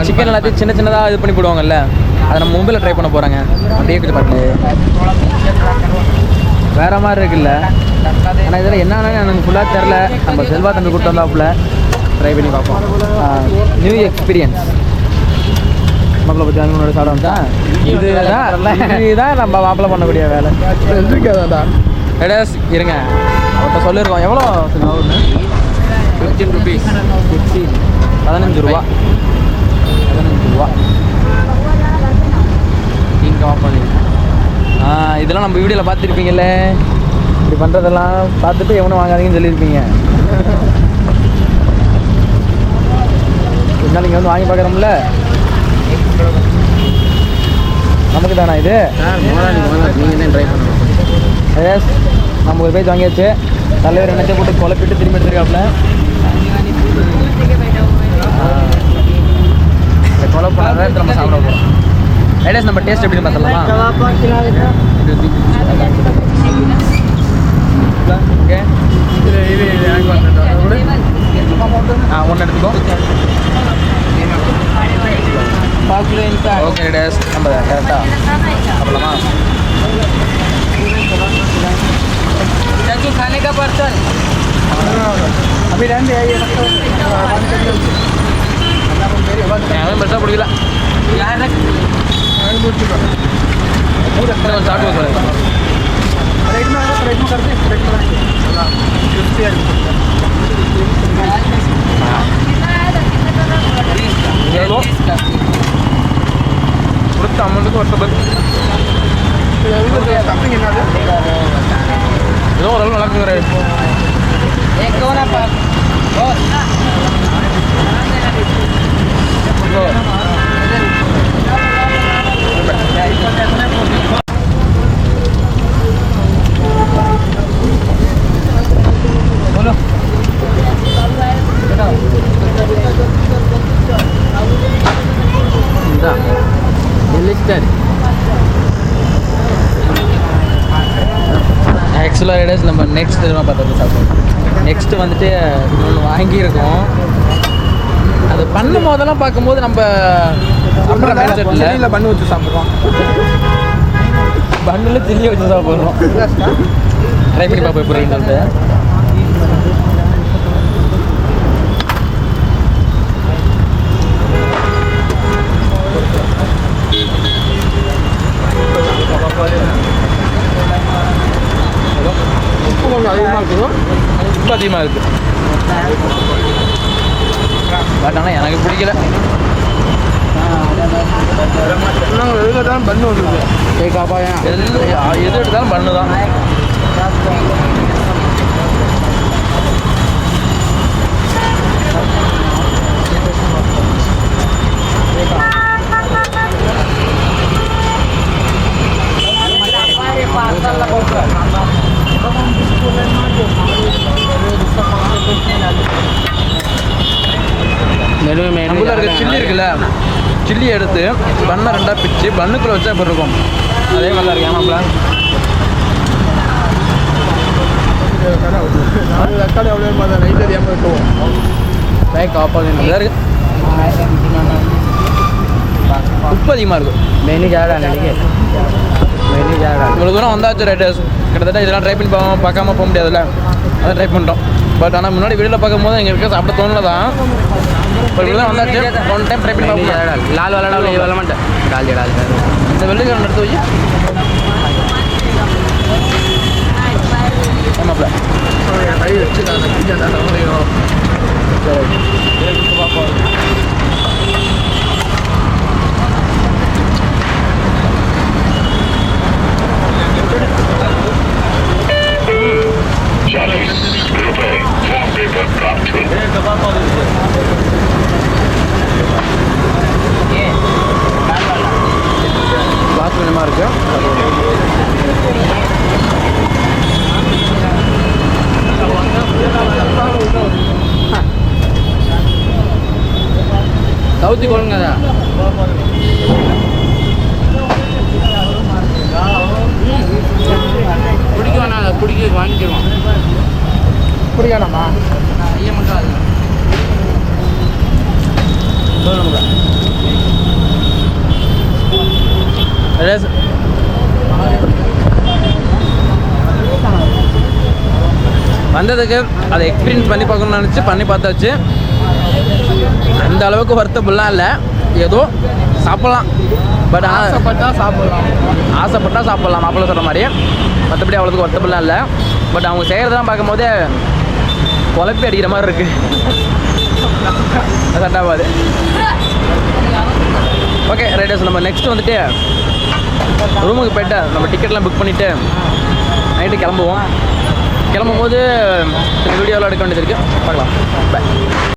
Chicken எல்லாத்தையும் சின்ன சின்னதாக இது பண்ணி போடுவாங்கல்ல, அதை நம்ம மும்பையில் ட்ரை பண்ண போகிறாங்க. அப்படியே கொஞ்சம் பாட்டு வேறு மாதிரி இருக்குல்ல. ஆனால் இதில் என்னன்னு எனக்கு ஃபுல்லாக தெரில. நம்ம செல்வா தம்பி கூப்பிட்டு வந்தாப்புல ட்ரை பண்ணி பார்ப்போம். New experience. மாப்பிள்ளை பற்றி முன்னாடி சாப்பிட வந்தா இதுதான் நம்ம மாப்பிள்ளை பண்ணக்கூடிய வேலை. இருங்க அவர்கிட்ட சொல்லியிருக்கோம். எவ்வளோ 15 rupees. 15 ரூபா. இதெல்லாம் நம்ம வீடியோவில் பார்த்துருப்பீங்கல்ல. இப்படி பண்ணுறதெல்லாம் பார்த்துட்டு எவனும் வாங்காதீங்கன்னு சொல்லியிருப்பீங்க. இருந்தாலும் நீங்கள் வந்து வாங்கி பார்க்குறோம்ல, நமக்கு தானா இது? நீங்கள் தான் ட்ரை பண்ணணும். எஸ், நம்ம ஒரு பேஜ் வாங்கியாச்சு. தலைவர் என்னத்தையும் போட்டு குழப்பிட்டு திரும்பி எடுத்துருக்காப்புல. ஃபாலோ பண்ணாத நம்ம சாப்பிட போகிறோம். ஐடியாஸ் நம்ம டேஸ்ட் எப்படின்னு பார்த்தலாமா? ஓகே, ஒன்று எடுத்துக்கோ. ஓகே ஐடியாஸ், நம்ம கரெக்டாக சாப்பிடலாமா? खाने का पर्सन अभी रहने बच्चा पड़ गया यार अमौंट को ஏதோ ஒரு அளவு நடக்குங்கிற ஆக்சுவலாக ஐடியாஸ் நம்ம நெக்ஸ்ட் பார்த்தது சாப்பிடுவோம். நெக்ஸ்ட்டு வந்துட்டு இன்னொன்று வாங்கியிருக்கோம். அது பண்ணும் போதெல்லாம் பார்க்கும்போது நம்ம இல்லை பண்ணு வச்சு சாப்பிட்றோம். பண்ணில் சில்லியை வச்சு சாப்பிட்றோம். ட்ரை பண்ணி பார்ப்போம் இப்போ சொல்லிட்டு. அதிகமாக இருக்குதோ ரொம்ப அதிகமாக இருக்குது. பட் ஆனால் எனக்கு பிடிக்கல. எது எடுத்தாலும் பண்ணு வந்துருக்கு. எது எடுத்தாலும் பண்ணு தான். சில்லி இருக்குல்ல, சில்லி எடுத்து பண்ணை ரெண்டாக பிச்சு பண்ணுக்குள்ளே வச்சா இப்போ இருக்கும். அதே மாதிரி தான் இருக்கு. ஏமாப்பில் தக்காளி அவ்வளோ நைட் தெரியாமல் இருக்கும். பேக் ஆப்பாக இருக்கு. உப்பு அதிகமாக இருக்கும். மெனு ஜாடா நினைக்க மெனு ஜாடா இவ்வளோ தூரம் வந்தாச்சு. ரைட்டர்ஸ் கிட்டத்தட்ட இதெல்லாம் ட்ரை பண்ணி பார்க்காம போக முடியாதுல்ல, அதான் ட்ரை பண்ணிட்டோம். பட் ஆனால் முன்னாடி வீடியோவில் பார்க்கும் போது எங்களுக்கு சாப்பிட தோணல தான். பட் இப்படி தான் வந்தாச்சு. ஒன் டைம் ட்ரை பண்ணி பார்ப்போம். லால் விளாட விளாட மாட்டேன். டால் டால் இந்த வெள்ளிக்கிழமை எடுத்து போய் ஆமாப்ல கை வச்சு பார்ப்போம். வாசனமாக இருக்கு. கவுத்தி கொள்ளுங்க. பிடிக்க வேணாம், அதை பிடிக்க வாங்கிக்கிறோம். பிடிக்கணுமா? ஐயா மட்டும் அது நமக்கு வந்ததுக்கு அதை எக்ஸ்பீரியன்ஸ் பண்ணி பார்க்கணும்னு நினச்சி பண்ணி பார்த்தாச்சு. அந்த அளவுக்கு வர்த்தபுல்லாம் இல்லை, ஏதோ சாப்பிட்லாம். பட் ஆசைப்பட்டால் சாப்பிட்லாம் மாப்பிள்ளை சொல்கிற மாதிரி. மற்றபடி அவ்வளோதுக்கு வர்த்தபுல்லாம் இல்லை. பட் அவங்க செய்கிறதெல்லாம் பார்க்கும்போது குழப்பி அடிக்கிற மாதிரி இருக்குது. செட் ஆகாது. ஓகே ரைடர்ஸ், நம்ம நெக்ஸ்ட் வந்துட்டு ரூமுக்கு போய்ட்டு நம்ம டிக்கெட்லாம் புக் பண்ணிவிட்டு நைட்டு கிளம்புவோம். கிளம்பும் போது சில வீடியோலாம் எடுக்க வேண்டியது இருக்குது. பார்க்கலாம். பாய்.